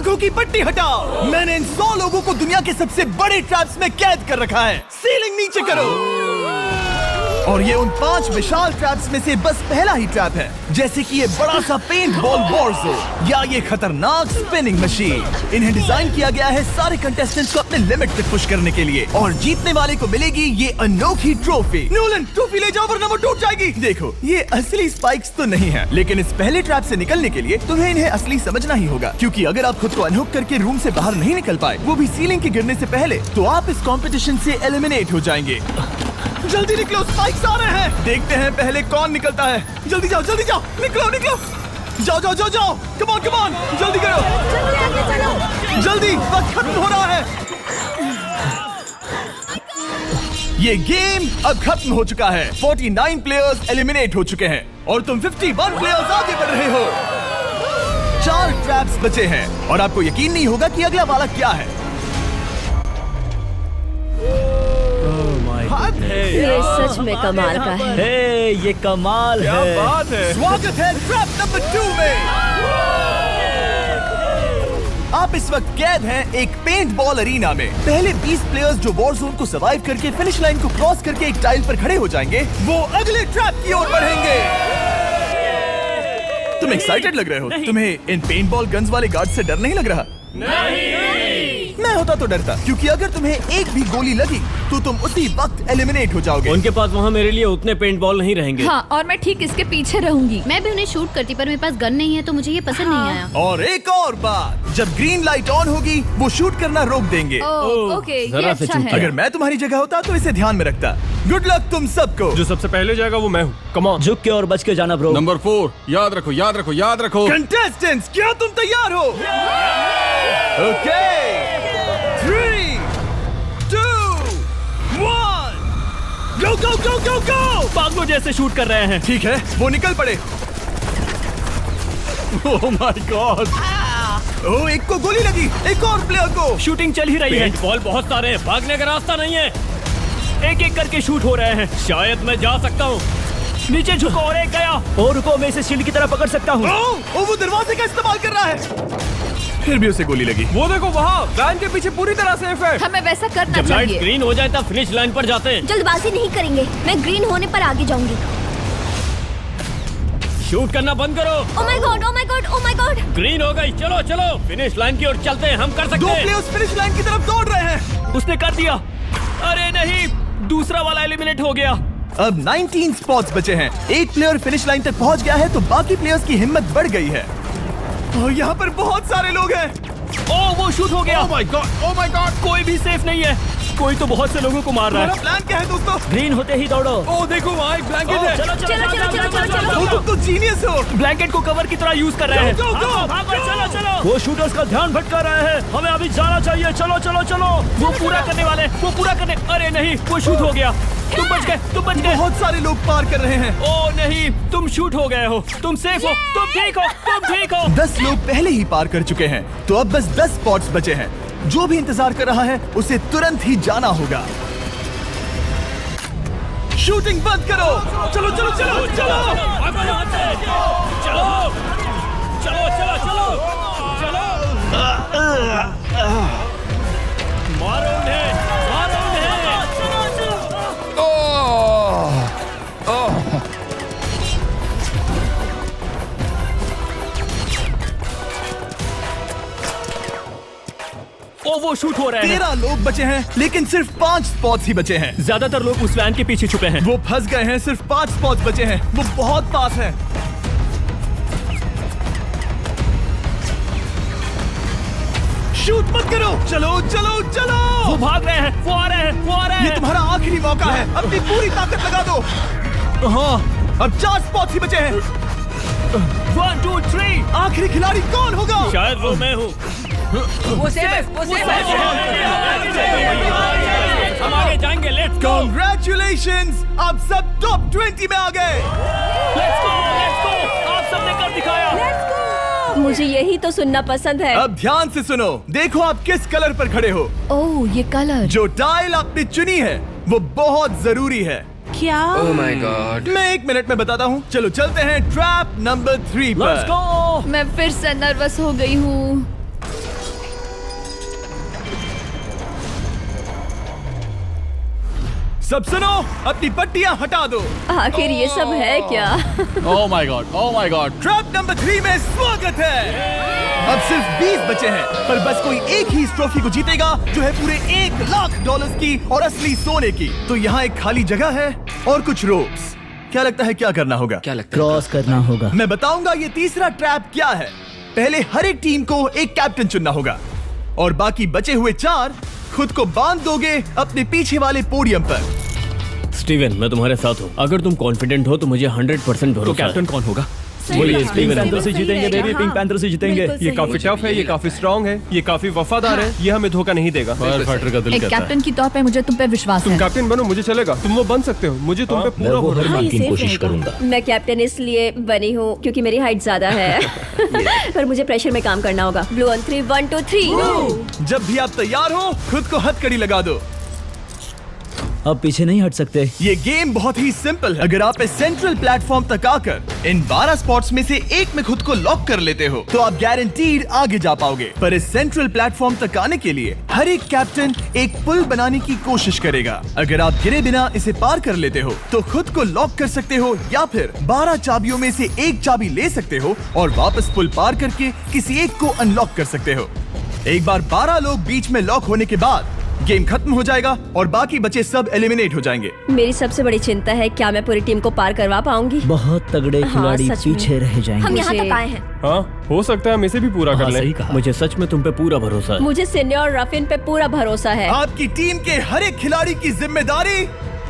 आंखों की पट्टी हटाओ। मैंने इन 100 लोगों को दुनिया के सबसे बड़े ट्रैप्स में कैद कर रखा है। सीलिंग नीचे करो। और ये उन 5 विशाल ट्रैप्स में से बस पहला ही ट्रैप है, जैसे कि ये बड़ा सा पेंट बॉल वॉरज़ो या ये खतरनाक स्पिनिंग मशीन। इन्हें डिजाइन किया गया है सारे कंटेस्टेंट्स को अपने लिमिट पे पुश करने के लिए, और जीतने वाले को मिलेगी ये अनोखी ट्रॉफी। नोलन, ट्रॉफी ले जाओ वरना वो टूट जाएगी। देखो, ये असली स्पाइक्स तो नहीं है, लेकिन इस पहले ट्रैप से निकलने के लिए तुम्हें इन्हें असली समझना ही होगा, क्योंकि अगर आप खुद को अनहुक करके रूम से बाहर नहीं निकल पाए, वो भी सीलिंग के गिरने से पहले, तो आप इस कॉम्पिटिशन से एलिमिनेट हो जाएंगे। जल्दी निकलो, स्पाइक्स आ रहे हैं। देखते हैं पहले कौन निकलता है। जल्दी जाओ, जल्दी जाओ, निकलो निकलो, जाओ जाओ जाओ जाओ, कम ऑन कम ऑन, जल्दी करो, जल्दी आगे चलो। जल्दी, वक्त खत्म हो रहा है। ये गेम अब खत्म हो चुका है। 49 प्लेयर्स एलिमिनेट हो चुके हैं और तुम 51 प्लेयर्स आगे बढ़ रहे हो। 4 ट्रैप्स बचे हैं और आपको यकीन नहीं होगा कि अगला वाला क्या है। ये सच में कमाल का है। हे, ये कमाल है। बात है। स्वागत है ट्रैप नंबर 2 में। आप इस वक्त कैद हैं एक पेंट बॉल अरीना में। पहले 20 प्लेयर्स जो वॉर जोन को सर्वाइव करके फिनिश लाइन को क्रॉस करके एक टाइल पर खड़े हो जाएंगे, वो अगले ट्रैप की ओर बढ़ेंगे। तुम एक्साइटेड लग रहे हो। तुम्हें इन पेंट बॉल गन्स वाले गार्ड से डर नहीं लग रहा? मैं होता तो डरता, क्योंकि अगर तुम्हें एक भी गोली लगी तो तुम उसी वक्त एलिमिनेट हो जाओगे। उनके पास वहाँ मेरे लिए उतने पेंट बॉल नहीं रहेंगे। हाँ, और मैं ठीक इसके पीछे रहूंगी। मैं भी उन्हें शूट करती, पर मेरे पास गन नहीं है तो मुझे ये पसंद नहीं आया। और एक और बात, जब ग्रीन लाइट ऑन होगी वो शूट करना रोक देंगे। ओके, ये जरा से अच्छा चूक है। अगर मैं तुम्हारी जगह होता तो इसे ध्यान में रखता। गुड लक तुम सबको। जो सबसे पहले जाएगा वो मैं हूँ। Come on. झुक के और बच के जाना ब्रो। नंबर 4, याद रखो याद रखो याद रखो। कंटेस्टेंट्स, क्या तुम तैयार हो? ओके, 3, 2, 1, गो गो गो गो गो। पागलों जैसे शूट कर रहे हैं। ठीक है, वो निकल पड़े। ओह माय गॉड। ओह, एक को गोली लगी, एक और प्लेयर को। शूटिंग चल ही रही है। पेंट बॉल बहुत सारे हैं, भागने का रास्ता नहीं है। एक एक करके शूट हो रहे हैं। शायद मैं जा सकता हूँ। नीचे झुको और एक गया। और रुको, मैं इसे शील्ड की तरह पकड़ सकता हूँ। ओह, वो दरवाजे का इस्तेमाल कर रहा है। फिर भी उसे गोली लगी। वो देखो वहाँ, वैन के पीछे पूरी तरह सेफ है। हमें वैसा करना जब लाइट चाहिए। ग्रीन हो जाए तब फिनिश लाइन पर जाते हैं। जल्दबाजी नहीं करेंगे, मैं ग्रीन होने पर आगे जाऊंगी। शूट करना बंद करो। ओह my God, oh my God, oh my God. Green हो गई, चलो चलो फिनिश लाइन की ओर चलते हैं। हम कर सकते 2 हैं। प्लेयर्स फिनिश लाइन की तरफ दौड़ रहे हैं। उसने कर दिया। अरे नहीं, दूसरा वाला एलिमिनेट हो गया। अब 19 स्पॉट्स बचे हैं। एक प्लेयर फिनिश लाइन तक पहुंच गया है तो बाकी प्लेयर्स की हिम्मत बढ़ गई है। और यहाँ पर बहुत सारे लोग हैं। ओह, वो शूट हो गया। ओह my God, oh my God. कोई भी सेफ नहीं है। कोई तो बहुत से लोगों को मार रहा हमारा है। प्लान क्या है दोस्तों? ग्रीन होते ही दौड़ो। ओह देखो वहाँ एक ब्लैंकेट है। चलो चलो, चलो, चलो, चलो, चलो। वो तुम तो जीनियस हो। ब्लैंकेट को कवर की तरह यूज कर रहे हैं। Go, go, go! भागो, चलो चलो। वो शूटर्स का ध्यान भटका रहे हैं। हमें अभी जाना चाहिए। चलो चलो चलो। वो पूरा करने वाले, वो पूरा करने। अरे नहीं, वो शूट हो गया। तुम बच गए, तुम बच गए। बहुत सारे लोग पार कर रहे हैं। ओह नहीं, तुम शूट हो गए हो। तुम सेफ हो, तुम ठीक हो, तुम ठीक हो। 10 लोग पहले ही पार कर चुके हैं, तो अब बस 10 स्पॉट्स बचे हैं। जो भी इंतजार कर रहा है उसे तुरंत ही जाना होगा। शूटिंग बंद करो। चलो चलो चलो चलो। भागो यहाँ से। चलो चलो चलो चलो चलो। मारो उन्हें, मारो उन्हें। ओ, वो शूट हो रहे हैं। 13 लोग बचे हैं, लेकिन सिर्फ 5 स्पॉट्स ही बचे हैं। ज्यादातर लोग उस वैन के पीछे छुपे हैं। वो फंस गए हैं। सिर्फ 5 स्पॉट्स बचे हैं। वो बहुत पास है। शूट मत करो। चलो चलो चलो। वो भाग रहे हैं, वो आ रहे हैं, वो आ रहे ये हैं। तुम्हारा आखिरी मौका है। अपनी पूरी ताकत लगा दो। हाँ, अब 4 स्पॉट्स ही बचे हैं। 1 2 3। आखिरी खिलाड़ी कौन होगा? शायद वो मैं हूँ। वो सेफ है, वो सेफ है। हम आगे जाएंगे। Let's go, Congratulations! आप सब टॉप 20 में आ गए। Let's go, let's go. आप सबने कर दिखाया। मुझे यही तो सुनना पसंद है। अब ध्यान से सुनो। देखो आप किस कलर पर खड़े हो। ओह, ये कलर। जो टाइल आपने चुनी है वो बहुत जरूरी है। क्या? ओह माय गॉड। मैं 1 मिनट में बताता हूँ। चलो चलते हैं ट्रैप नंबर 3 लेट्स पर। गो। मैं फिर से नर्वस हो गई हूँ। सब सुनो, अपनी पट्टियां हटा दो। आखिर ये सब है क्या? Oh my God. Oh my God. Trap number 3 में स्वागत है। अब सिर्फ 20 बचे हैं, पर बस कोई एक ही इस ट्रॉफी को जीतेगा जो है पूरे $1,00,000 की और असली सोने की। तो यहाँ एक खाली जगह है और कुछ रोप्स। क्या लगता है क्या करना होगा? क्या लगता है? क्रॉस करना होगा। मैं बताऊंगा ये तीसरा ट्रैप क्या है। पहले हर एक टीम को एक कैप्टन चुनना होगा और बाकी बचे हुए 4 खुद को बांध दोगे अपने पीछे वाले पोडियम पर। स्टीवन, मैं तुम्हारे साथ हूँ। अगर तुम कॉन्फिडेंट हो तो मुझे 100% भरोसा है। तो कैप्टन कौन होगा? बोलिए, पिंक स्टीवन। पैंथर से जीतेंगे बेबी, पिंक पैंथर से जीतेंगे। ये काफी टफ है, ये काफी स्ट्रांग है, ये काफी वफादार है, ये हमें धोखा नहीं देगा। फाइटर का दिल एक कैप्टन की तौर पे मुझे तुम पे विश्वास तुम है। कैप्टन बनो, मुझे चलेगा। तुम वो बन सकते हो, मुझे तुम पे पूरा भरोसा हाँ, है। ये की safe कोशिश रहेगा। करूंगा। मैं कैप्टन इसलिए बनी हूँ क्योंकि मेरी हाइट ज्यादा है। पर मुझे प्रेशर में काम करना होगा। Blue on 3, 1 2 3। जब भी आप तैयार हो खुद को हथकड़ी लगा दो। अब पीछे नहीं हट सकते। ये गेम बहुत ही सिंपल है। अगर आप इस सेंट्रल प्लेटफॉर्म तक आकर इन 12 स्पॉट्स में से एक में खुद को लॉक कर लेते हो तो आप गारंटीड आगे जा पाओगे। पर इस सेंट्रल प्लेटफॉर्म तक आने के लिए हर एक कैप्टन एक पुल बनाने की कोशिश करेगा। अगर आप गिरे बिना इसे पार कर लेते हो तो खुद को लॉक कर सकते हो या फिर 12 चाबियों में से एक चाबी ले सकते हो और वापस पुल पार करके किसी एक को अनलॉक कर सकते हो। एक बार 12 लोग बीच में लॉक होने के बाद गेम खत्म हो जाएगा और बाकी बचे सब एलिमिनेट हो जाएंगे। मेरी सबसे बड़ी चिंता है क्या मैं पूरी टीम को पार करवा पाऊंगी। बहुत तगड़े हाँ, खिलाड़ी सच में। पीछे रह जाएंगे। हम यहाँ मुझे- तक आए हैं। हाँ, हो सकता है हम इसे भी पूरा कर लें। सही कहा। मुझे सच में तुम पे पूरा भरोसा है। मुझे सीनियर रफिन पे पूरा भरोसा है। आपकी टीम के हर एक खिलाड़ी की जिम्मेदारी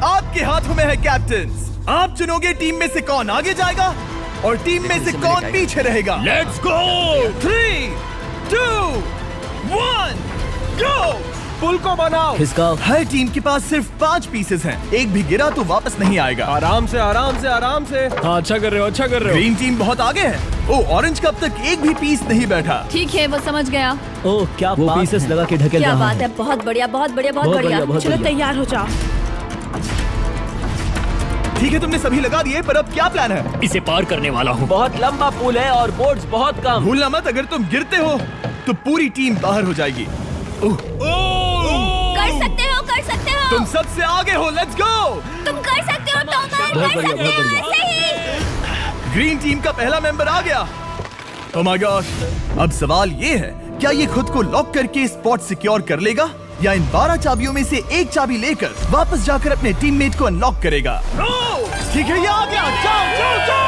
आपके हाथों में है कैप्टन। आप चुनोगे टीम में से कौन आगे जाएगा और टीम में से कौन पीछे रहेगा। Let's go. 3 2 1 गो। पुल को बनाओ। खिसकाओ। हर टीम के पास सिर्फ 5 पीसेस हैं। एक भी गिरा तो वापस नहीं आएगा। आराम से, आराम से, आराम से। हाँ, अच्छा कर रहे हो, अच्छा कर रहे हो। ग्रीन टीम बहुत आगे है। ओ, ऑरेंज का अब तक एक भी पीस नहीं बैठा। ठीक है, वो समझ गया। ओह, क्या वो पीसेस लगा के ढकेल क्या रहा बात है, बहुत बढ़िया, बहुत बढ़िया, बहुत बहुत बढ़िया। बढ़िया, बहुत चलो बढ़िया। तैयार हो जाओ। ठीक है, तुमने सभी लगा दिए, पर अब क्या प्लान है? इसे पार करने वाला हूँ। बहुत लंबा पुल है और बोर्ड्स बहुत कम। भूलना मत, अगर तुम गिरते हो तो पूरी टीम बाहर हो जाएगी। कर सकते हो, कर सकते हो। तुम सबसे आगे हो। Let's go. तुम कर सकते हो, टॉमर, बहुत कर बढ़िया, सकते बहुत हो, बढ़िया। ऐसे ही। ग्रीन टीम का पहला मेंबर आ गया। ओह माय गॉड। अब सवाल ये है, क्या ये खुद को लॉक करके स्पॉट सिक्योर कर लेगा या इन 12 चाबियों में से एक चाबी लेकर वापस जाकर अपने टीममेट को अनलॉक करेगा? ठीक है, ये आ गया। जाओ जाओ जाओ।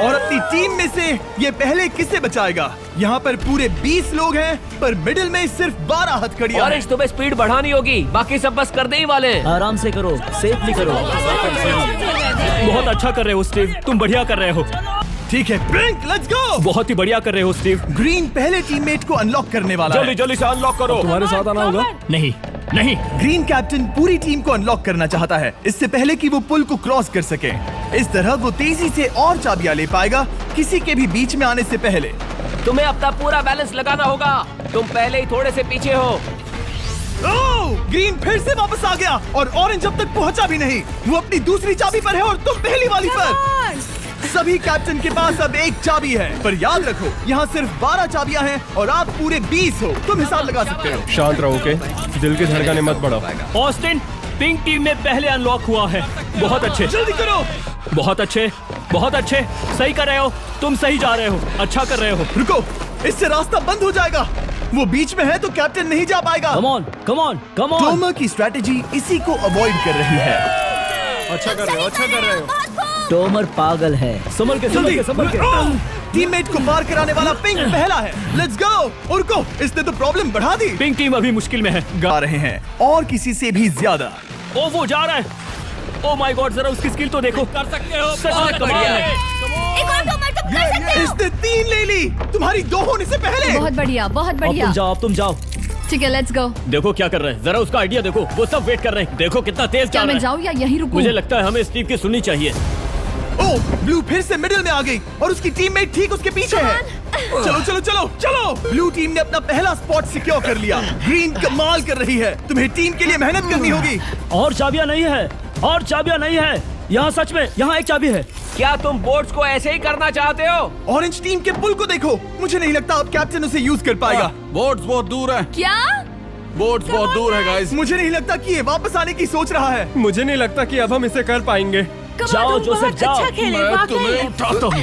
और अपनी टीम में से ये पहले किसे बचाएगा? यहाँ पर पूरे 20 लोग हैं, पर मिडिल में सिर्फ 12 हथकड़ियां हैं। ऑरेंज, तुम्हें स्पीड बढ़ानी होगी, बाकी सब बस करने ही वाले हैं। आराम से करो, सेफली करो। बहुत अच्छा कर रहे हो स्टीव, तुम बढ़िया कर रहे हो। ठीक है, ब्लिंक, लेट्स गो। बहुत ही बढ़िया कर रहे हो स्टीव। ग्रीन पहले टीममेट को अनलॉक करने वाला है। जल्दी से अनलॉक करो। तुम्हारे साथ आना होगा। नहीं नहीं, ग्रीन कैप्टन पूरी टीम को अनलॉक करना चाहता है इससे पहले कि वो पुल को क्रॉस कर सके। इस तरह वो तेजी से और चाबियां ले पाएगा किसी के भी बीच में आने से पहले। तुम्हें अपना पूरा बैलेंस लगाना होगा, तुम पहले ही थोड़े से पीछे हो। ओह, ग्रीन फिर से वापस आ गया और ऑरेंज अब तक पहुंचा भी नहीं। वो अपनी दूसरी चाबी पर है और तुम पहली वाली पर। सभी कैप्टन के पास अब एक चाबी है, पर याद रखो यहाँ सिर्फ 12 चाबियां हैं और आप पूरे 20 हो। तुम हिसाब लगा सकते हो। शांत रहो, ओके? दिल की धड़कनें मत बढ़ाओ। ऑस्टिन, पिंक टीम में पहले अनलॉक हुआ है। बहुत अच्छे, जल्दी करो। बहुत अच्छे, बहुत अच्छे। सही कर रहे हो, तुम सही जा रहे हो, अच्छा कर रहे हो। रुको, इससे रास्ता बंद हो जाएगा। वो बीच में है तो कैप्टन नहीं जा पाएगा। Come on, come on, come on. Tomar की स्ट्रेटेजी इसी को अवॉइड कर रही है। अच्छा कर रहे हो, अच्छा कर रहे हो। टोमर पागल है। संभल के, संभल के, संभल के। टीममेट को पार कराने वाला पिंक पहला है। Let's go. रुको, इसने तो प्रॉब्लम बढ़ा दी। पिंक टीम अभी मुश्किल में है। गा रहे हैं और किसी से भी ज्यादा। ओ, वो जा रहा है। ओ माय गॉड, जरा उसकी स्किल तो देखो। कर सकते हो, सच में कमाल है। एक और टॉमर, तुम कर सकते हो। इसने 3 ले ली, तुम्हारी 2 होने से पहले। बहुत बढ़िया, बहुत अब बढ़िया। तुम जाओ, अब तुम जाओ। ठीक है, लेट्स गो। देखो क्या कर रहे हैं, जरा उसका आइडिया देखो। वो सब वेट कर रहे हैं, देखो कितना तेज क्या जा मैं रहा है। जाऊँ या यहीं रुकूं? मुझे लगता है हमें स्टीव की सुननी चाहिए। ओह, ब्लू फिर से मिडिल में आ गई और उसकी टीममेट ठीक उसके पीछे है। चलो चलो चलो चलो। ब्लू टीम ने अपना पहला स्पॉट सिक्योर कर लिया। ग्रीन कमाल कर रही है। तुम्हें टीम के लिए मेहनत करनी होगी। और चाबियां नहीं है, और चाबियां नहीं है। यहाँ सच में, यहाँ एक चाबी है। क्या तुम बोट्स को ऐसे ही करना चाहते हो? ऑरेंज टीम के पुल को देखो। मुझे नहीं लगता अब कैप्टन उसे यूज कर पाएगा। बोर्ड्स बहुत दूर है। क्या? बोट्स बहुत दूर है गाइस। मुझे नहीं लगता कि ये वापस आने की सोच रहा है। मुझे नहीं लगता कि अब हम इसे कर पाएंगे। जाओ जोसेफ जाओ। अच्छा खेले मैं तुम्हें उठाता हूँ।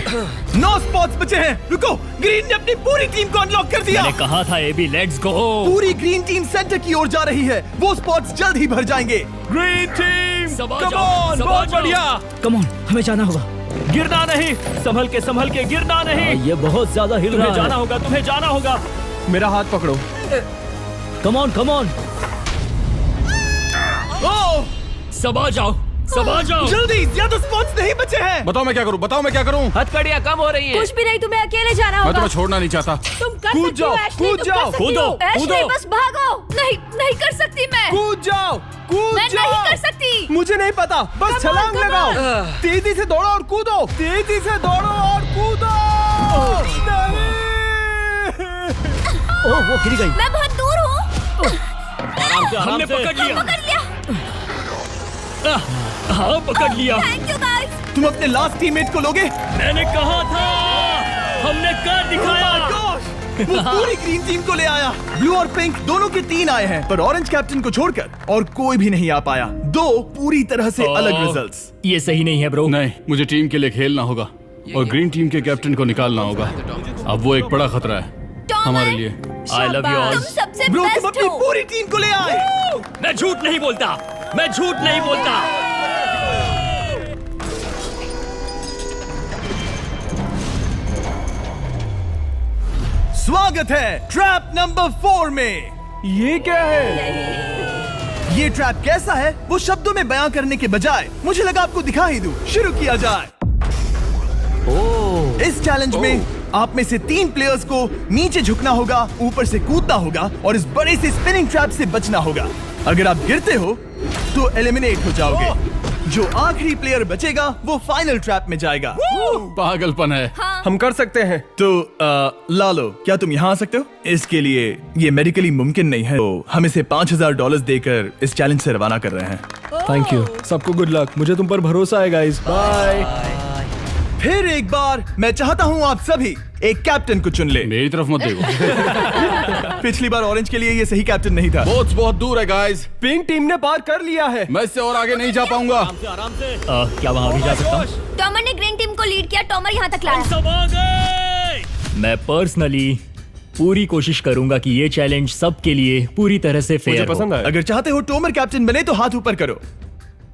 9 स्पॉट्स बचे हैं। रुको, ग्रीन ने अपनी पूरी टीम को अनलॉक कर दिया। मैंने कहा था एबी, लेट्स गो। पूरी ग्रीन टीम सेंटर की ओर जा रही है। वो स्पॉट्स जल्द ही भर जाएंगे। ग्रीन टीम, सबा कम जाओ, ऑन, सबा बहुत जाओ। बढ़िया। कम ऑन, हमें जाना होगा। गिरना नहीं, संभल के गिरना नहीं। ये बहुत ज्यादा हिल रहा है। जाना होगा, तुम्हें जाना होगा। मेरा हाथ पकड़ो। कम ऑन। ओह, सबा जाओ। जल्दी, ज्यादा स्पॉट्स नहीं बचे हैं। बताओ मैं क्या करूँ। हथकड़ियाँ कम हो रही हैं। कुछ भी नहीं, तुम्हें अकेले जाना मैं होगा। तुम्हें छोड़ना नहीं चाहता। तुम कर कूद सकती हो, जाओ, एशली, कूद तुम जाओ, कर सकती कूदो, हो। एशली, कूदो। बस भागो। नहीं कर सकती मैं। कूद जाओ। मैं नहीं कर सकती। मुझे नहीं पता, बस छलांग come लगाओ। on। तेजी से दौड़ो और कूदो। ओह, वो गिर गई। मैं बहुत दूर हूँ। हमने पकड़ लिया। हाँ, पकड़ लिया। Thank you guys. तुम अपने लास्ट टीममेट को लोगे? मैंने कहा था, हमने कर दिखाया। वो पूरी ग्रीन टीम को ले आया। ब्लू और पिंक दोनों के 3 आए हैं, पर ऑरेंज कैप्टन को छोड़कर और कोई भी नहीं आ पाया। 2 पूरी तरह से अलग रिजल्ट्स। ये सही नहीं है ब्रो। नहीं, मुझे टीम के लिए खेलना होगा और ग्रीन टीम के कैप्टन को निकालना होगा। अब वो एक बड़ा खतरा है हमारे लिए। I love you all. तुम सबसे ब्रो, तुम बेस्ट अपनी हो। पूरी टीम को ले आए। मैं झूठ नहीं बोलता। स्वागत है ट्रैप नंबर 4 में। ये क्या है? ये ट्रैप कैसा है वो शब्दों में बयां करने के बजाय मुझे लगा आपको दिखा ही दूं। शुरू किया जाए। इस चैलेंज में आप में से 3 प्लेयर्स को नीचे झुकना होगा, ऊपर से कूदना होगा और इस बड़े से स्पिनिंग ट्रैप से बचना होगा। अगर आप गिरते हो तो एलिमिनेट हो जाओगे। जो आखिरी प्लेयर बचेगा वो फाइनल ट्रैप में जाएगा। पागलपन है। हम कर सकते हैं। तो लालो, क्या तुम यहाँ आ सकते हो? इसके लिए ये मेडिकली मुमकिन नहीं है, तो हम इसे $5000 देकर इस चैलेंज से रवाना कर रहे हैं। Thank you. सबको गुड लक। मुझे तुम पर भरोसा है गाइस। बाय। फिर एक बार मैं चाहता हूँ आप सभी एक कैप्टन को चुन ले। मेरी तरफ मत देखो। पिछली बार ऑरेंज के लिए ये सही कैप्टन नहीं था। बोट्स बहुत दूर है गाइस। पिंक टीम ने पार कर लिया है। मैं इससे और आगे नहीं जा पाऊंगा। आराम से। क्या वहाँ भी जा सकता हूँ? टॉमर ने ग्रीन टीम को लीड किया। टॉमर यहाँ तक लाया। सब आ गए। मैं पर्सनली पूरी कोशिश करूंगा कि ये चैलेंज सबके लिए पूरी तरह से मुझे फेयर पसंद हो। आया। अगर चाहते हो टोमर कैप्टन बने तो हाथ ऊपर करो।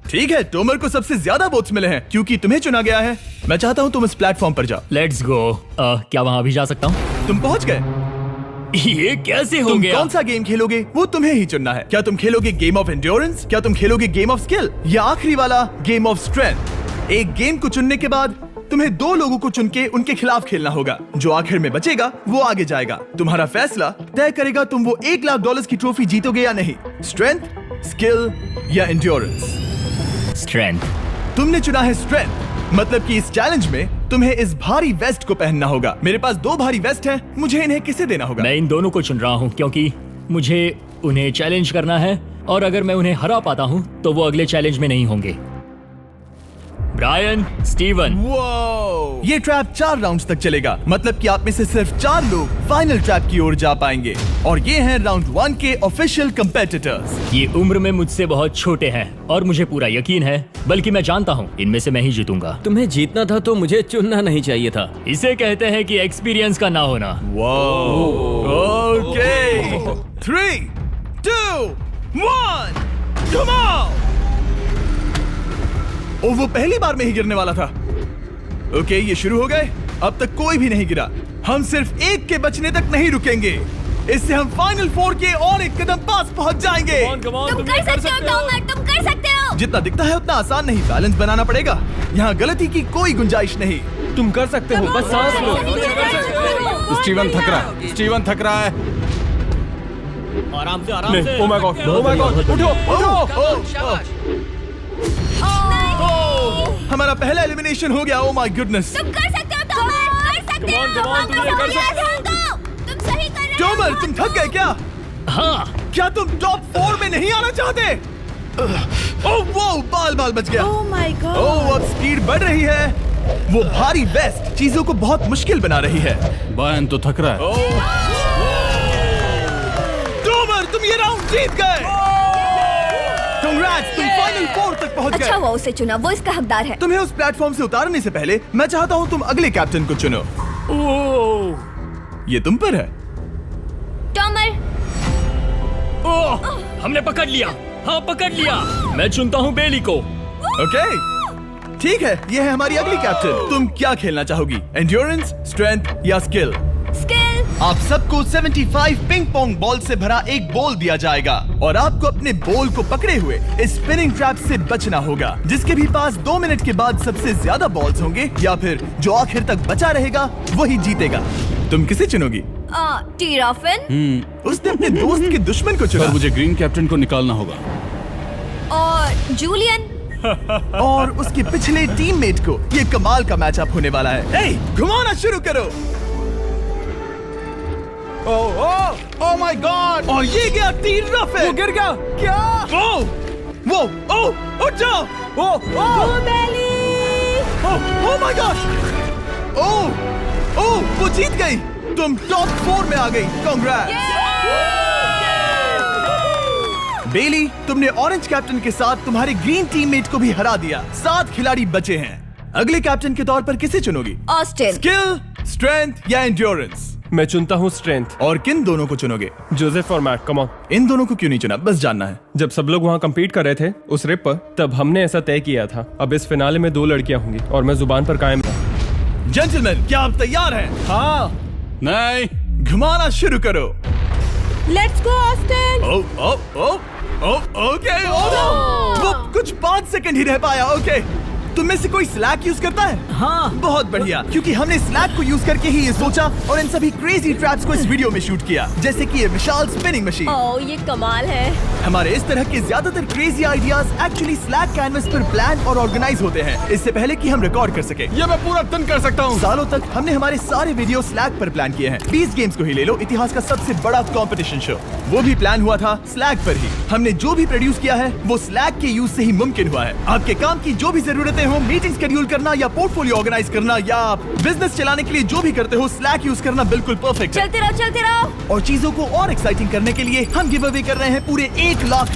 ठीक है, टोमर को सबसे ज्यादा वोट्स मिले हैं क्योंकि तुम्हें चुना गया है। मैं चाहता हूँ तुम इस प्लेटफॉर्म पर जाओ। Let's go. क्या वहाँ भी जा सकता हूँ? तुम पहुँच गए। ये कैसे हो तुम गया? कौन सा गेम खेलोगे वो तुम्हें ही चुनना है। क्या तुम खेलोगे गेम ऑफ एंड्योरेंस, क्या तुम खेलोगे गेम ऑफ स्किल, या आखिरी वाला गेम ऑफ स्ट्रेंथ? एक गेम को चुनने के बाद तुम्हें 2 लोगों को चुन के उनके खिलाफ खेलना होगा। जो आखिर में बचेगा वो आगे जाएगा। तुम्हारा फैसला तय करेगा तुम वो $1,00,000 की ट्रॉफी जीतोगे या नहीं। स्ट्रेंथ, स्किल या एंड्योरेंस। स्ट्रेंथ। तुमने चुना है स्ट्रेंथ, मतलब कि इस चैलेंज में तुम्हें इस भारी वेस्ट को पहनना होगा। मेरे पास 2 भारी वेस्ट हैं, मुझे इन्हें किसे देना होगा? मैं इन दोनों को चुन रहा हूँ क्योंकि मुझे उन्हें चैलेंज करना है और अगर मैं उन्हें हरा पाता हूँ तो वो अगले चैलेंज में नहीं होंगे। Brian, Steven. वो ये ट्रैप 4 राउंड्स तक चलेगा, मतलब कि आप में से सिर्फ 4 लोग फाइनल ट्रैप की ओर जा पाएंगे और ये हैं राउंड 1 के ऑफिशियल कंपेटिटर्स। ये उम्र में मुझसे बहुत छोटे हैं और मुझे पूरा यकीन है, बल्कि मैं जानता हूँ इनमें से मैं ही जीतूंगा। तुम्हें जीतना था तो मुझे चुनना नहीं चाहिए था। इसे कहते हैं कि एक्सपीरियंस का ना होना। Okay, 3, 2, 1, come on. ओ, वो पहली बार में ही गिरने वाला था। ओके, ये शुरू हो गए। अब तक कोई भी नहीं गिरा। हम सिर्फ एक के बचने तक नहीं रुकेंगे। इससे हम फाइनल 4 के और एक कदम पास पहुंच जाएंगे। तुम कर सकते हो टॉमर, तुम कर सकते हो। जितना दिखता है उतना आसान नहीं, बैलेंस बनाना पड़ेगा। यहाँ गलती की कोई गुंजाइश नहीं। तुम कर सकते हो, बस सांस लो। स्टीवन थक रहा है। स्टीवन थक रहा है। आराम से, आराम नहीं, से। oh my God, oh my God, उठो। हमारा पहला एलिमिनेशन हो गया। Oh my goodness. तुम कर सकते हो टॉमर, कर सकते हो। तुम सही कर रहे हो। टॉमर, तुम थक गए क्या? हाँ। क्या तुम टॉप 4 में नहीं आना चाहते? ओह वो बाल बच गया। ओह माय गॉड। ओह, अब स्पीड बढ़ रही है। वो भारी वेस्ट चीजों को बहुत मुश्किल बना रही है। बायन तो थक रहा है। टॉमर, तुम ये राउंड जीत गए। Congrats, तुम फाइनल 4 तक पहुंच अच्छा गए। हुआ उसे चुना, वो इसका हकदार है। तुम्हें उस प्लेटफॉर्म से उतारने से पहले मैं चाहता हूँ तुम अगले कैप्टन को चुनो। ये तुम पर है। टॉमर, ओह, हमने पकड़ लिया। हाँ, पकड़ लिया। मैं चुनता हूँ बेली को। ओके, ठीक है, ये है हमारी अगली कैप्टन। तुम क्या खेलना चाहोगी, एंड्योरेंस, स्ट्रेंथ या स्किल? स्किल। आप सबको 75 पिंग पोंग बॉल से भरा एक बॉल दिया जाएगा और आपको अपने बॉल को पकड़े हुए इस स्पिनिंग ट्रैप से बचना होगा। जिसके भी पास 2 मिनट के बाद सबसे ज्यादा बॉल्स होंगे या फिर जो आखिर तक बचा रहेगा वही जीतेगा। तुम किसे चुनोगी? टीराफिन उसने अपने दोस्त के दुश्मन को चुना पर मुझे ग्रीन कैप्टन को निकालना होगा। और जूलियन। और उसके पिछले टीममेट को। ये कमाल का मैचअप होने वाला है। ए, घुमाना शुरू करो। ओह माय गॉड! और ये गया टीराफिन। वो गिर गया। क्या? वो उठ जाओ। ओह माय गॉड! ओह, वो जीत गई। तुम टॉप 4 में आ गई। कांग्रेट्स। बेली, तुमने ऑरेंज कैप्टन के साथ तुम्हारे ग्रीन टीममेट को भी हरा दिया। 7 खिलाड़ी बचे हैं। अगले कैप्टन के तौर पर किसे चुनोगी? ऑस्टिन। स्किल, स्ट्रेंथ या एंड्योरेंस? मैं चुनता हूँ स्ट्रेंथ। और किन दोनों को चुनोगे? जोसेफ और मैट, कम ऑन। इन दोनों को क्यों नहीं चुना, बस जानना है। जब सब लोग वहाँ कम्पीट कर रहे थे उस रिप पर, तब हमने ऐसा तय किया था। अब इस फिनाले में 2 लड़कियां होंगी और मैं जुबान पर कायम था। जेंटलमैन, क्या आप तैयार हैं? हाँ। नहीं, घुमाना शुरू करो। Let's go Austin. ओके। वो कुछ 5 सेकंड ही रह पाया। ओके, तुम में से कोई स्लैक यूज करता है? हाँ। बहुत बढ़िया, क्योंकि हमने स्लैक को यूज करके ही ये सोचा और इन सभी क्रेजी ट्रैप्स को इस वीडियो में शूट किया, जैसे कि ये विशाल स्पिनिंग मशीन। ओह, ये कमाल है। हमारे इस तरह के ज्यादातर crazy ideas actually slack canvas पर प्लान और ऑर्गेनाइज होते हैं इससे पहले कि हम रिकॉर्ड कर सके। ये मैं पूरा दिन कर सकता हूँ। सालों तक हमने हमारे सारे वीडियो स्लैक पर प्लान किए हैं। 20 गेम्स को ही ले लो, इतिहास का सबसे बड़ा कंपटीशन शो, वो भी प्लान हुआ था स्लैक पर ही। हमने जो भी प्रोड्यूस किया है वो स्लैक के यूज से ही मुमकिन हुआ है। आपके काम की जो भी जरूरतें हो, मीटिंग शेड्यूल करना या पोर्टफोलियो ऑर्गेनाइज करना या बिजनेस चलाने के लिए जो भी करते हो, स्लैक यूज करना बिल्कुल परफेक्ट है। चलते रहो। और चीजों को और एक्साइटिंग करने के लिए हम गिव अवे कर रहे हैं पूरे $1 लाख,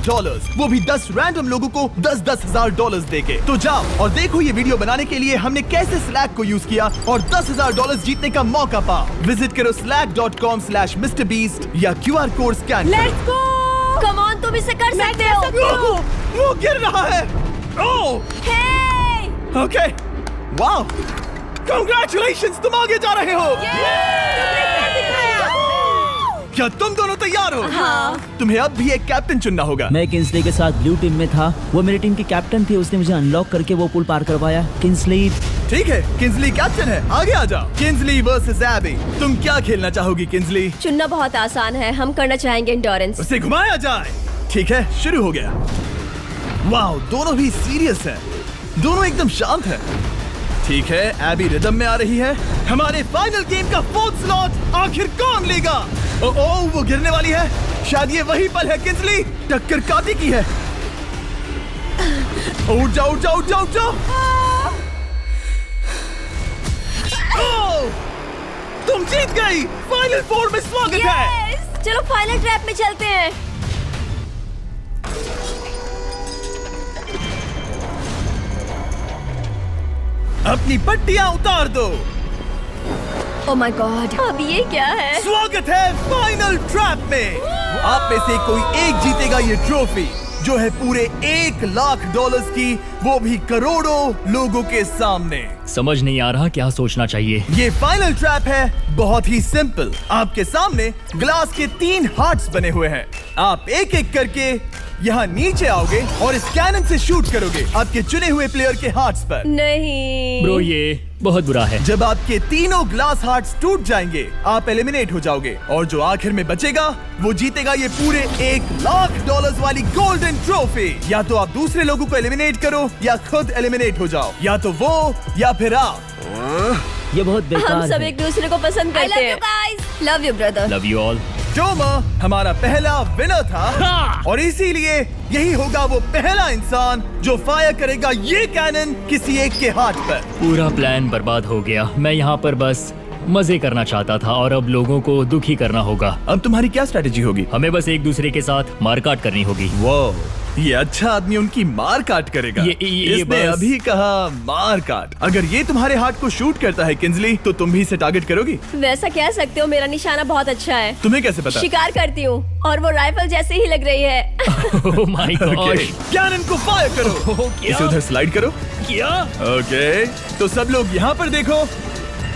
वो भी 10 रैंडम लोगों को $10,000 $10,000 देके। तो जाओ और देखो ये वीडियो बनाने के लिए हमने कैसे स्लैक को यूज किया और $10,000 जीतने का मौका पाओ। विजिट करो slack.com/MrBeast या QR कोड स्कैन करो। Let's go. कम ऑन, तुम इसे कर सकते हो। वो गिर रहा है। ओह, हे, ओके, वाओ, कांग्रेचुलेशंस, तुम आगे जा रहे हो। तुमने क्या दिखाया? क्या तुम दोनों तैयार हो? हाँ। तुम्हें अब भी एक कैप्टन चुनना होगा। मैं किंग्सले के साथ ब्लू टीम में था। वो मेरी टीम की कैप्टन थी, उसने मुझे अनलॉक करके वो पुल पार करवाया। किंग्सली। ठीक है, किंग्सली कैप्टन है, आगे आ जाओ। किंग्सली वर्सेस एबी, तुम क्या खेलना चाहोगी किंग्सली? चुनना बहुत आसान है, हम करना चाहेंगे एंड्योरेंस। उसे घुमाया जाए। ठीक है, शुरू हो गया। वाओ, दोनों भी सीरियस हैं, दोनों एकदम शांत हैं। ठीक है, एबी रिदम में आ रही है। हमारे फाइनल गेम का 4th स्लॉट आखिर कौन लेगा? ओह, वो गिरने वाली है। शायद ये वही पल है किंग्सली, टक्कर काटी की है। उठ जाओ, उठ जाओ, उठ जाओ, उठ जाओ। ओह, तुम जीत गई। फाइनल 4 में स्वागत है। Yes! चलो फाइनल ट्रैप में चलते हैं। अपनी पट्टियां उतार दो। ओह माय गॉड, अब ये क्या है? स्वागत है फाइनल ट्रैप में। आप में से कोई एक जीतेगा ये ट्रॉफी, जो है पूरे $1 लाख की, वो भी करोड़ों लोगों के सामने। समझ नहीं आ रहा क्या सोचना चाहिए। ये फाइनल ट्रैप है, बहुत ही सिंपल। आपके सामने ग्लास के 3 हार्ट्स बने हुए हैं। आप एक एक करके यहाँ नीचे आओगे और इस कैनन से शूट करोगे आपके चुने हुए प्लेयर के हार्ट्स पर। नहीं ब्रो, ये बहुत बुरा है। जब आपके तीनों ग्लास हार्ट्स टूट जाएंगे, आप एलिमिनेट हो जाओगे और जो आखिर में बचेगा वो जीतेगा ये पूरे $1 लाख वाली गोल्डन ट्रॉफी। या तो आप दूसरे लोगों को एलिमिनेट करो या खुद एलिमिनेट हो जाओ, या तो वो या फिर आप। ये बहुत बेकार हम सब है। एक दूसरे को पसंद करते हैं। Love you brother. Love you all. टोमा हमारा पहला विनर था और इसीलिए यही होगा वो पहला इंसान जो फायर करेगा ये कैनन किसी एक के हाथ पर। पूरा प्लान बर्बाद हो गया। मैं यहाँ पर बस मजे करना चाहता था और अब लोगों को दुखी करना होगा। अब तुम्हारी क्या स्ट्रेटेजी होगी? हमें बस एक दूसरे के साथ मारकाट करनी होगी। वो ये अच्छा आदमी उनकी मार काट करेगा। ये इसने बस- अभी कहा मार काट। अगर ये तुम्हारे हार्ट को शूट करता है किंजली, तो तुम भी इसे टारगेट करोगी? वैसा कह सकते हो, मेरा निशाना बहुत अच्छा है। तुम्हें कैसे पता? शिकार करती हूँ और वो राइफल जैसे ही लग रही है। ओह माय गॉड। कैनन को फायर करो। इसे उधर स्लाइड करो। क्या? ओके, तो सब लोग यहाँ पर देखो।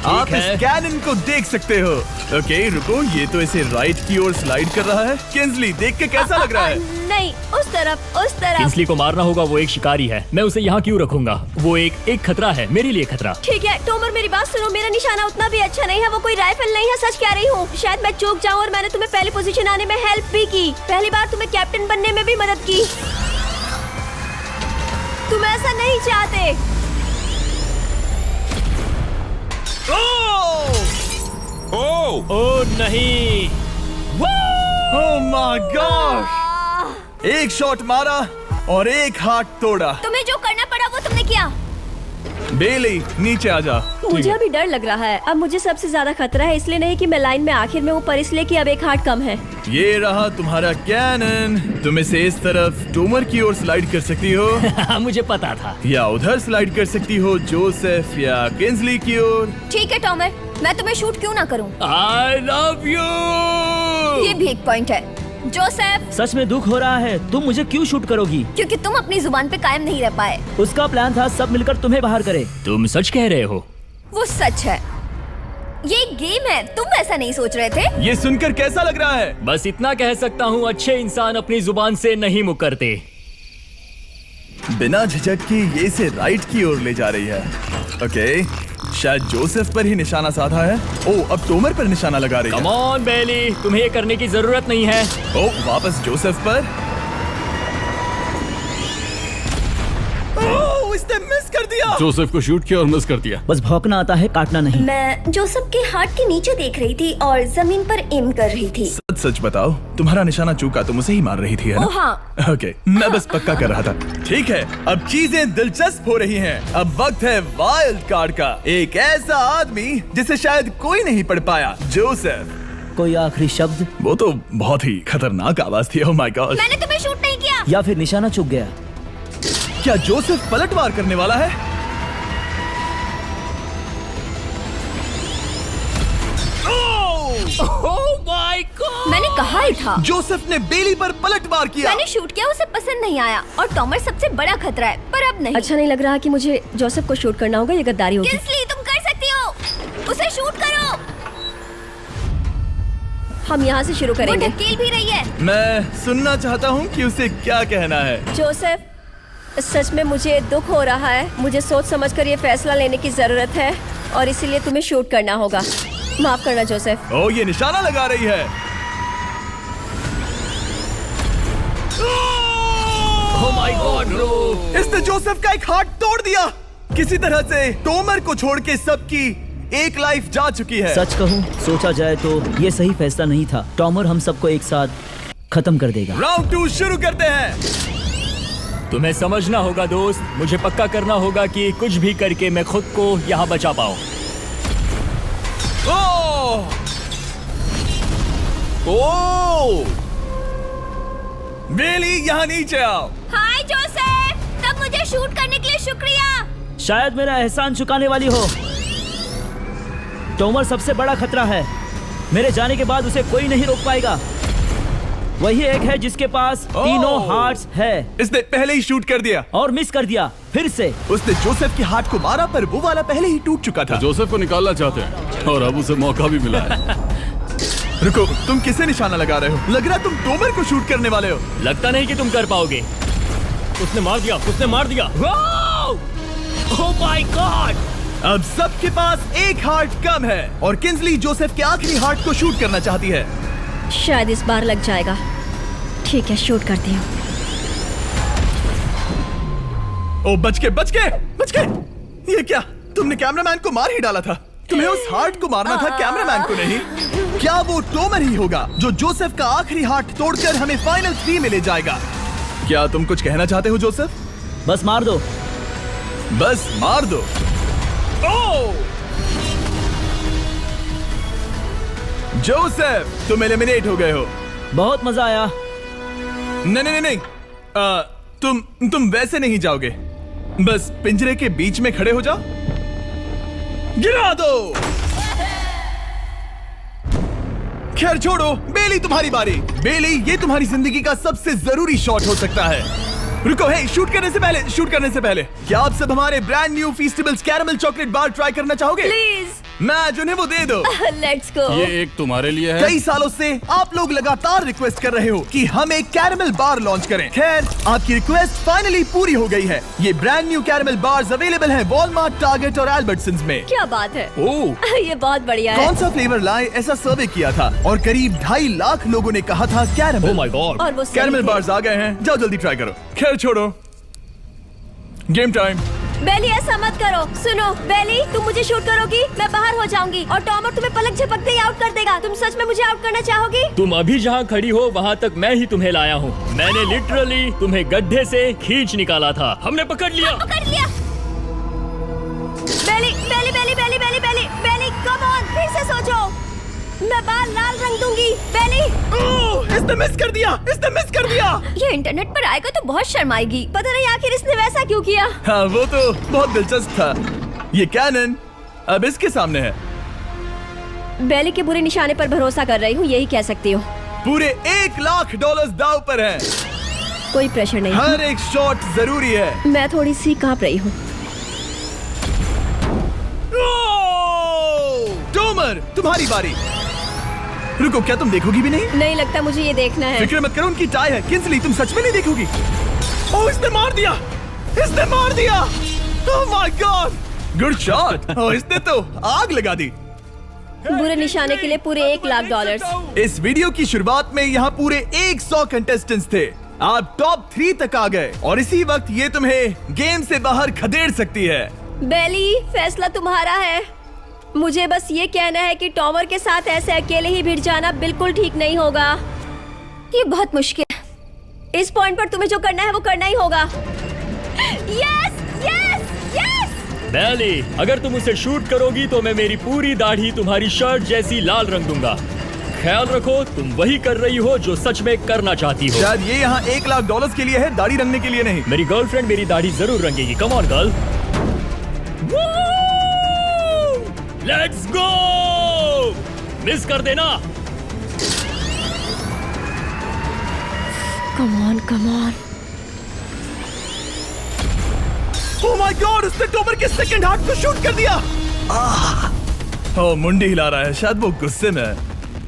आप इस है। कैनन को देख सकते हो। ओके, रुको, ये तो इसे राइट की ओर स्लाइड कर रहा है। किंजली, देख के कैसा लग रहा है? नहीं, उस तरफ, उस तरफ। किंसली को मारना होगा, वो एक शिकारी है। मैं उसे यहाँ क्यों रखूंगा? वो एक खतरा है, मेरे लिए खतरा। ठीक है टोमर, मेरी बात सुनो, मेरा निशाना उतना भी अच्छा नहीं है, वो कोई राइफल नहीं है, सच कह रही हूँ। शायद मैं चूक जाऊँ और मैंने तुम्हें पहली पोजीशन आने में हेल्प भी की, पहली बार तुम्हें कैप्टन बनने में भी मदद की। तुम ऐसा नहीं चाहते। ओह नहीं। ओह माय गॉड! एक शॉट मारा और एक हाथ तोड़ा। तुम्हें जो करना पड़ा वो तुमने किया। बेली, नीचे आ जा। मुझे अभी डर लग रहा है। अब मुझे सबसे ज्यादा खतरा है, इसलिए नहीं कि मैं लाइन में आखिर में हूँ, पर इसलिए कि अब एक हार्ट कम है। ये रहा तुम्हारा कैनन। तुम इसे इस तरफ टोमर की ओर स्लाइड कर सकती हो मुझे पता था। या उधर स्लाइड कर सकती हो जोसेफ या किंजली की ओर। ठीक है टॉमर, मैं तुम्हें शूट क्यों ना करूं? I love you. ये भी एक पॉइंट है। जोसेफ, सच में दुख हो रहा है। तुम मुझे क्यों शूट करोगी? क्योंकि तुम अपनी जुबान पे कायम नहीं रह पाए। उसका प्लान था सब मिलकर तुम्हें बाहर करे। तुम सच कह रहे हो? वो सच है। ये एक गेम है, तुम ऐसा नहीं सोच रहे थे? ये सुनकर कैसा लग रहा है? बस इतना कह सकता हूँ, अच्छे इंसान अपनी जुबान से नहीं मुकरते। बिना झिझक की ये इसे राइट की ओर ले जा रही है। ओके, शायद जोसेफ पर ही निशाना साधा है। ओ, अब टोमर पर निशाना लगा रही है। कम ऑन बेली, तुम्हें ये करने की जरूरत नहीं है। ओ, वापस जोसेफ पर। ओ, इसने मिस कर दिया। जोसेफ को शूट किया और मिस कर दिया। बस भौंकना आता है, काटना नहीं। मैं जोसेफ के हार्ट के नीचे देख रही थी और जमीन पर एम कर रही थी। सच सच बताओ, तुम्हारा निशाना चूका, तुम उसे ही मार रही थी, है ना? ओ हाँ। ओके, मैं बस पक्का कर रहा था। ठीक है, अब चीजें दिलचस्प हो रही हैं। अब वक्त है वाइल्ड कार्ड का। एक ऐसा आदमी जिसे शायद कोई नहीं पढ़ पाया, जोसेफ। कोई आखिरी शब्द? वो तो बहुत ही खतरनाक आवाज थी। ओह माय गॉड! मैंने तुम्हें शूट नहीं किया। या फिर निशाना चूक गया? क्या जोसेफ पलटवार करने वाला है? ओह माय गॉड! मैंने कहा ही था। जोसेफ ने बेली पर पलटवार किया। मैंने शूट किया, उसे पसंद नहीं आया और टॉमर सबसे बड़ा खतरा है, पर अब नहीं। अच्छा नहीं लग रहा कि मुझे जोसेफ को शूट करना होगा, ये गद्दारी होगी। किंसली, तुम कर सकती हो, उसे शूट करो। हम यहाँ से शुरू वो करेंगे। ढकेल भी रही है। मैं सुनना चाहता हूँ कि उसे क्या कहना है। जोसेफ, सच में मुझे दुख हो रहा है। मुझे सोच समझकर ये फैसला लेने की जरूरत है और इसीलिए तुम्हें शूट करना होगा। माफ करना जोसेफ। ओ, ये निशाना लगा रही है। ओह माय गॉड ब्रो! इसने जोसेफ का एक हाथ तोड़ दिया। किसी तरह से टोमर को छोड़ के सबकी एक लाइफ जा चुकी है। सच कहूँ, सोचा जाए तो ये सही फैसला नहीं था। टॉमर हम सबको एक साथ खत्म कर देगा। राउंड 2 शुरू करते हैं। तुम्हें समझना होगा दोस्त, मुझे पक्का करना होगा कि कुछ भी करके मैं खुद को यहाँ बचा पाऊँ। ओह! ओह! बेली, यहाँ नीचे आओ। हाय जोसेफ, तब मुझे शूट करने के लिए शुक्रिया। शायद मेरा एहसान चुकाने वाली हो। टोमर सबसे बड़ा खतरा है। मेरे जाने के बाद उसे कोई नहीं रोक पाएगा। वही एक है जिसके पास तीनों हार्ट्स है। इसने पहले ही शूट कर दिया और मिस कर दिया फिर से। उसने जोसेफ के हाथ को मारा, पर वो वाला पहले ही टूट चुका था। जोसेफ को निकालना चाहते हैं और अब उसे मौका भी मिला है। रुको, तुम किसे निशाना लगा रहे हो? लग रहा तुम टोमर को शूट करने वाले हो। लगता नहीं कि तुम कर पाओगे। उसने मार दिया, उसने मार दिया। Oh my God! अब सबके पास एक हार्ट कम है और किंजली जोसेफ के आखिरी हार्ट को शूट करना चाहती है। शायद इस बार लग जाएगा। ठीक है, शूट करती हूँ। ओ, बच के! ये क्या? तुमने कैमरामैन को मार ही डाला था। तुम्हें उस हार्ट को मारना था, कैमरामैन को नहीं। क्या वो टोमर ही होगा जो जोसेफ का आखिरी हार्ट तोड़कर हमें फाइनल 3 में ले जाएगा? क्या तुम कुछ कहना चाहते हो जोसेफ? बस मार दो। बस मार दो। ओ! जोसेफ, तुम एलिमिनेट हो गए हो। बहुत मजा आया। नहीं नहीं नहीं, तुम वैसे नहीं जाओगे। बस पिंजरे के बीच में खड़े हो जाओ। गिरा दो। खैर छोड़ो, बेली तुम्हारी बारी। बेली, ये तुम्हारी जिंदगी का सबसे जरूरी शॉट हो सकता है। रुको, हे, शूट करने से पहले क्या आप सब हमारे brand new Feastables caramel chocolate bar try करना चाहोगे? प्लीज। मैं उन्हें वो दे दो। Let's go. ये एक तुम्हारे लिए है। कई सालों से आप लोग लगातार रिक्वेस्ट कर रहे हो कि हम एक कैरेमल बार लॉन्च करें। खैर, आपकी रिक्वेस्ट फाइनली पूरी हो गई है। ये brand new caramel bars available हैं वॉलमार्ट, टारगेट और अल्बर्टसन्स में। क्या बात है। ओह, ये बहुत बढ़िया है। कौन सा फ्लेवर लाए, ऐसा सर्वे किया था और करीब 2.5 लाख लोगों ने कहा था कैरेमल। Oh my God. और वो सही कैरेमल थे। बार्स आ गए हैं, जाओ जल्दी ट्राई करो। खैर छोड़ो, गेम टाइम। बेली, ऐसा मत करो। सुनो बेली, तुम मुझे शूट करोगी, मैं बाहर हो जाऊंगी और टॉमर तुम्हें पलक झपकते ही आउट कर देगा। तुम सच में मुझे आउट करना चाहोगी? तुम अभी जहाँ खड़ी हो वहाँ तक मैं ही तुम्हें लाया हूँ। मैंने लिटरली तुम्हें गड्ढे से खींच निकाला था। हमने पकड़ लिया। पकड़ लिया। बेली बेली बेली बेली बेली बेली बेली, कम ऑन, फिर से सोचो। मैं बाल लाल रंग दूंगी। बेली, ओह, इसने मिस कर दिया। ये इंटरनेट पर आएगा तो बहुत शर्माएगी। पता नहीं आखिर इसने वैसा क्यों किया। हाँ, वो तो बहुत दिलचस्प था। ये कैनन अब इसके सामने है। बेली के बुरे निशाने पर भरोसा कर रही हूँ, यही कह सकती हूँ। पूरे $1 लाख दाव पर है। कोई प्रेशर नहीं। हर एक शॉट जरूरी है। मैं थोड़ी सी कांप रही हूँ। टॉमर, तुम्हारी बारी। रुको, क्या तुम देखोगी भी नहीं? नहीं लगता मुझे ये देखना है। फिक्र मत करो, उनकी टाई है। किंसली, तुम सच में नहीं देखोगी? ओह, इसने मार दिया। Oh my God, good shot. Oh, इसने तो आग लगा दी। बुरे निशाने के लिए पूरे $1 लाख। इस वीडियो की शुरुआत में यहाँ पूरे 100 कंटेस्टेंट्स थे। आप टॉप 3 तक आ गए और इसी वक्त ये तुम्हें गेम से बाहर खदेड़ सकती है। बेली, फैसला तुम्हारा है। मुझे बस ये कहना है कि टॉमर के साथ ऐसे अकेले ही भिड़ जाना बिल्कुल ठीक नहीं होगा। ये बहुत मुश्किल है। इस पॉइंट पर तुम्हें जो करना है वो करना ही होगा। Yes yes yes. बेली, अगर तुम उसे शूट करोगी तो मैं मेरी पूरी दाढ़ी तुम्हारी शर्ट जैसी लाल रंग दूंगा। ख्याल रखो, तुम वही कर रही हो जो सच में करना चाहती हो। शायद ये यहाँ $1 लाख के लिए है, दाढ़ी रंगने के लिए नहीं। मेरी गर्लफ्रेंड मेरी दाढ़ी जरूर रंगेगी। Come on girl, let's go. Miss कर देना। Come on come on. Oh my God, उसने टॉमर के सेकंड हार्ट को शूट कर दिया। ओह, मुंडी हिला रहा है, शायद वो गुस्से में है।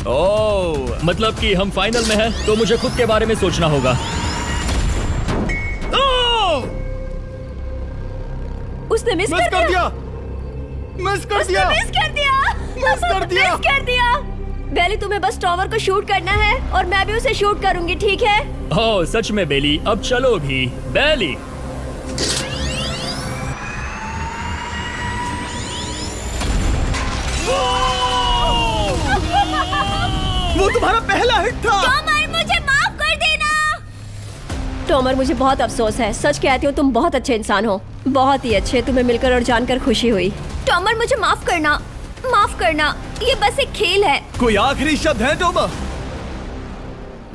ओह, मतलब कि हम फाइनल में हैं, तो मुझे खुद के बारे में सोचना होगा। ओह, उसने मिस कर दिया। मिस कर दिया। बेली, तुम्हें बस टॉमर को शूट करना है और मैं भी उसे शूट करूंगी, ठीक है? ओह सच में बेली, अब चलो भी। बेली, वो तुम्हारा पहला हिट था। टॉमर, मुझे माफ कर देना। टॉमर, मुझे बहुत अफसोस है। सच कहती हूँ, तुम बहुत अच्छे इंसान हो, बहुत ही अच्छे। तुम्हें मिलकर और जानकर खुशी हुई। टॉमर, मुझे माफ करना, माफ करना। ये बस एक खेल है। कोई आखिरी शब्द है टॉमर?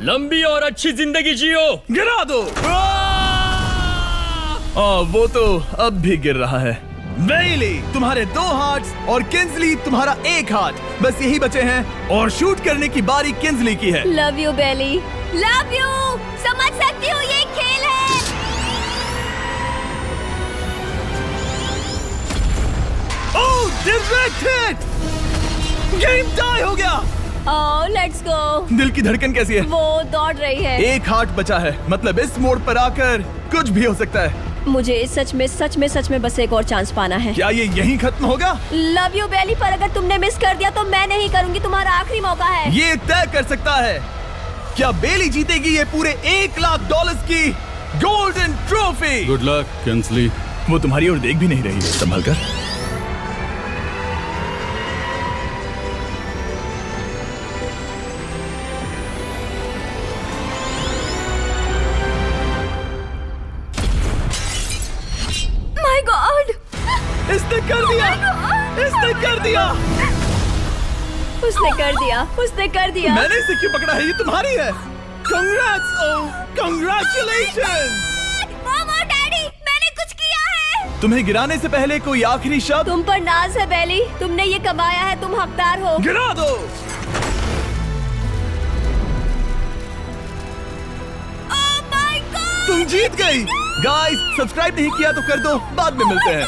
लंबी और अच्छी जिंदगी जियो। गिरा दो। वो तो अब भी गिर रहा है। बेली, तुम्हारे 2 हार्ट्स और किंसली तुम्हारा 1 हार्ट। बस यही बचे हैं और शूट करने की बारी किंसली की है। Love you Bailey. Love you. समझ सकती हूँ, ये खेल है। Oh, direct hit. Game tie हो गया। Oh, let's go. दिल की धड़कन कैसी है? वो दौड़ रही है। 1 हार्ट बचा है, मतलब इस मोड़ पर आकर कुछ भी हो सकता है। मुझे सच में बस एक और चांस पाना है। क्या ये यहीं खत्म होगा? लव यू बेली, पर अगर तुमने मिस कर दिया तो मैं नहीं करूंगी। तुम्हारा आखिरी मौका है। ये तय कर सकता है क्या बेली जीतेगी ये पूरे $1 लाख की golden trophy. Good luck Kinsley. वो तुम्हारी ओर देख भी नहीं रही, संभल कर। माय गॉड, इसने कर दिया। इसने कर दिया। उसने कर दिया, उसने कर दिया। मैंने इसे क्यों पकड़ा है? ये तुम्हारी है। Congrats! Oh, congratulations! मॉम और डैडी, मैंने कुछ किया है। तुम्हें गिराने से पहले कोई आखिरी शब्द? तुम पर नाज है बेली, तुमने ये कमाया है, तुम हकदार हो। गिरा दो। Oh my God! तुम जीत गई। गाइस, सब्सक्राइब नहीं किया तो कर दो, बाद में मिलते हैं।